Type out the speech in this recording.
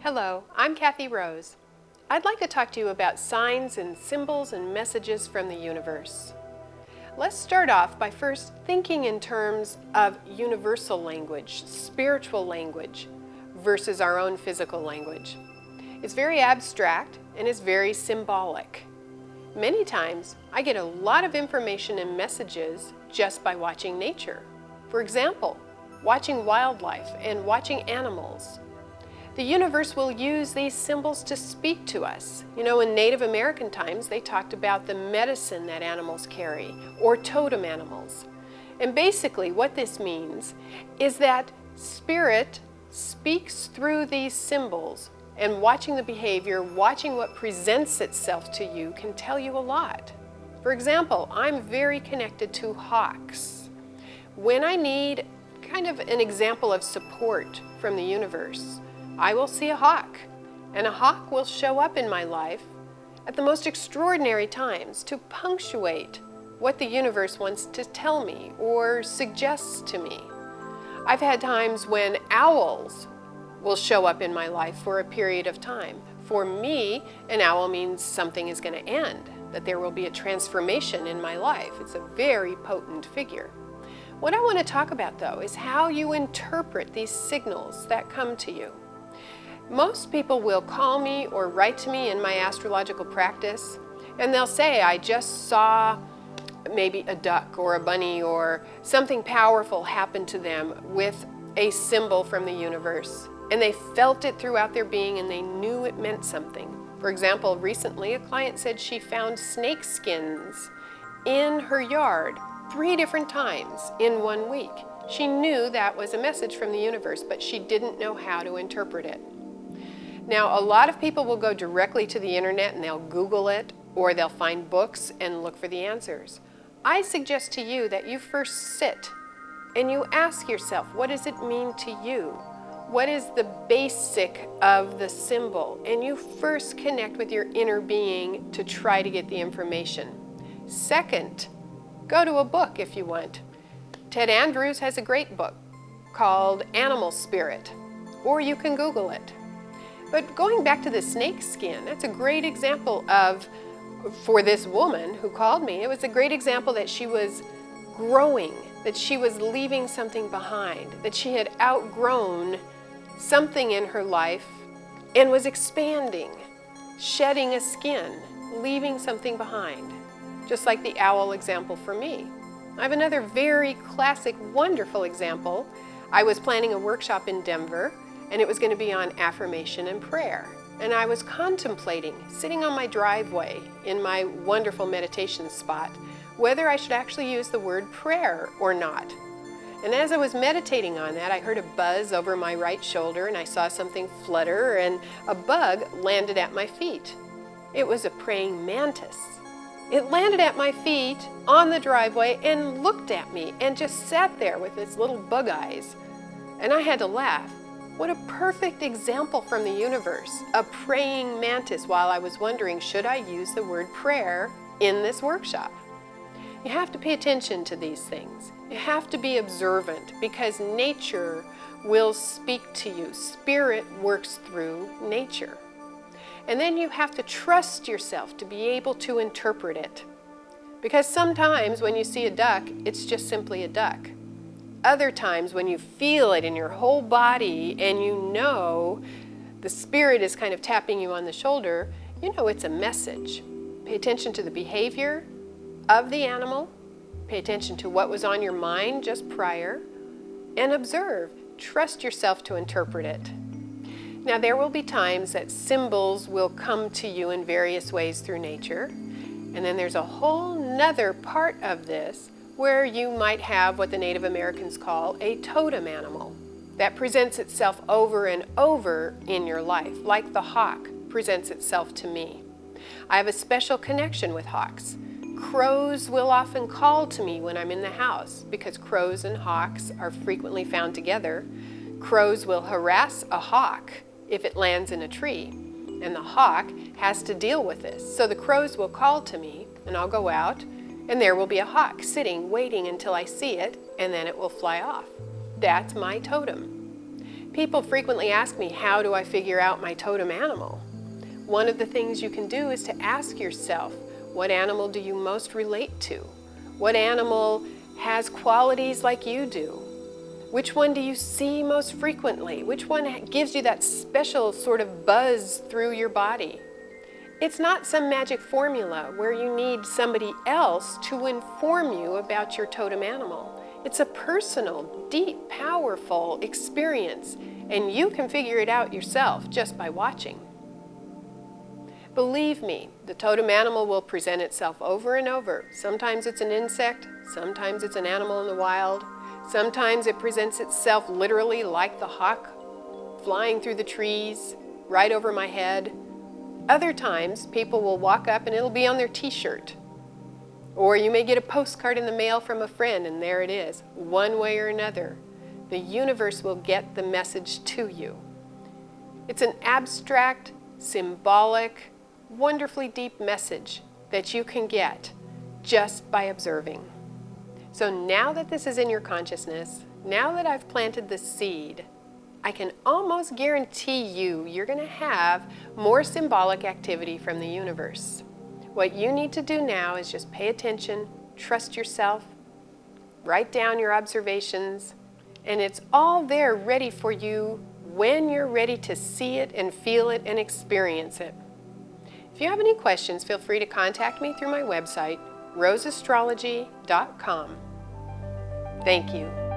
Hello, I'm Kathy Rose. I'd like to talk to you about signs and symbols and messages from the universe. Let's start off by first thinking in terms of universal language, spiritual language, versus our own physical language. It's very abstract and it's very symbolic. Many times, I get a lot of information and messages just by watching nature. For example, watching wildlife and watching animals. The universe will use these symbols to speak to us. You know, in Native American times, they talked about the medicine that animals carry, or totem animals. And basically what this means is that spirit speaks through these symbols, and watching the behavior, watching what presents itself to you can tell you a lot. For example, I'm very connected to hawks. When I need kind of an example of support from the universe, I will see a hawk, and a hawk will show up in my life at the most extraordinary times to punctuate what the universe wants to tell me or suggests to me. I've had times when owls will show up in my life for a period of time. For me, an owl means something is going to end, that there will be a transformation in my life. It's a very potent figure. What I want to talk about, though, is how you interpret these signals that come to you. Most people will call me or write to me in my astrological practice, and they'll say, I just saw maybe a duck or a bunny or something powerful happen to them with a symbol from the universe. And they felt it throughout their being and they knew it meant something. For example, recently a client said she found snake skins in her yard 3 different times in 1 week. She knew that was a message from the universe, but she didn't know how to interpret it. Now, a lot of people will go directly to the internet and they'll Google it, or they'll find books and look for the answers. I suggest to you that you first sit and you ask yourself, what does it mean to you? What is the basic of the symbol? And you first connect with your inner being to try to get the information. Second, go to a book if you want. Ted Andrews has a great book called Animal Spirit, or you can Google it. But going back to the snake skin, that's a great example of, for this woman who called me, it was a great example that she was growing, that she was leaving something behind, that she had outgrown something in her life and was expanding, shedding a skin, leaving something behind. Just like the owl example for me. I have another very classic, wonderful example. I was planning a workshop in Denver, and it was going to be on affirmation and prayer. And I was contemplating, sitting on my driveway in my wonderful meditation spot, whether I should actually use the word prayer or not. And as I was meditating on that, I heard a buzz over my right shoulder, and I saw something flutter, and a bug landed at my feet. It was a praying mantis. It landed at my feet on the driveway and looked at me and just sat there with its little bug eyes. And I had to laugh. What a perfect example from the universe, a praying mantis, while I was wondering, should I use the word prayer in this workshop? You have to pay attention to these things. You have to be observant, because nature will speak to you. Spirit works through nature. And then you have to trust yourself to be able to interpret it. Because sometimes when you see a duck, it's just simply a duck. Other times when you feel it in your whole body and you know the spirit is kind of tapping you on the shoulder, you know it's a message. Pay attention to the behavior of the animal. Pay attention to what was on your mind just prior, and observe. Trust yourself to interpret it. Now, there will be times that symbols will come to you in various ways through nature, and then there's a whole nother part of this where you might have what the Native Americans call a totem animal that presents itself over and over in your life, like the hawk presents itself to me. I have a special connection with hawks. Crows will often call to me when I'm in the house, because crows and hawks are frequently found together. Crows will harass a hawk if it lands in a tree, and the hawk has to deal with this. So the crows will call to me, and I'll go out, and there will be a hawk sitting, waiting until I see it, and then it will fly off. That's my totem. People frequently ask me, how do I figure out my totem animal? One of the things you can do is to ask yourself, what animal do you most relate to? What animal has qualities like you do? Which one do you see most frequently? Which one gives you that special sort of buzz through your body? It's not some magic formula where you need somebody else to inform you about your totem animal. It's a personal, deep, powerful experience, and you can figure it out yourself just by watching. Believe me, the totem animal will present itself over and over. Sometimes it's an insect, sometimes it's an animal in the wild, sometimes it presents itself literally like the hawk flying through the trees right over my head. Other times, people will walk up and it'll be on their t-shirt. Or you may get a postcard in the mail from a friend and there it is. One way or another, the universe will get the message to you. It's an abstract, symbolic, wonderfully deep message that you can get just by observing. So now that this is in your consciousness, now that I've planted the seed, I can almost guarantee you're going to have more symbolic activity from the universe. What you need to do now is just pay attention, trust yourself, write down your observations, and it's all there ready for you when you're ready to see it and feel it and experience it. If you have any questions, feel free to contact me through my website, roseastrology.com. Thank you.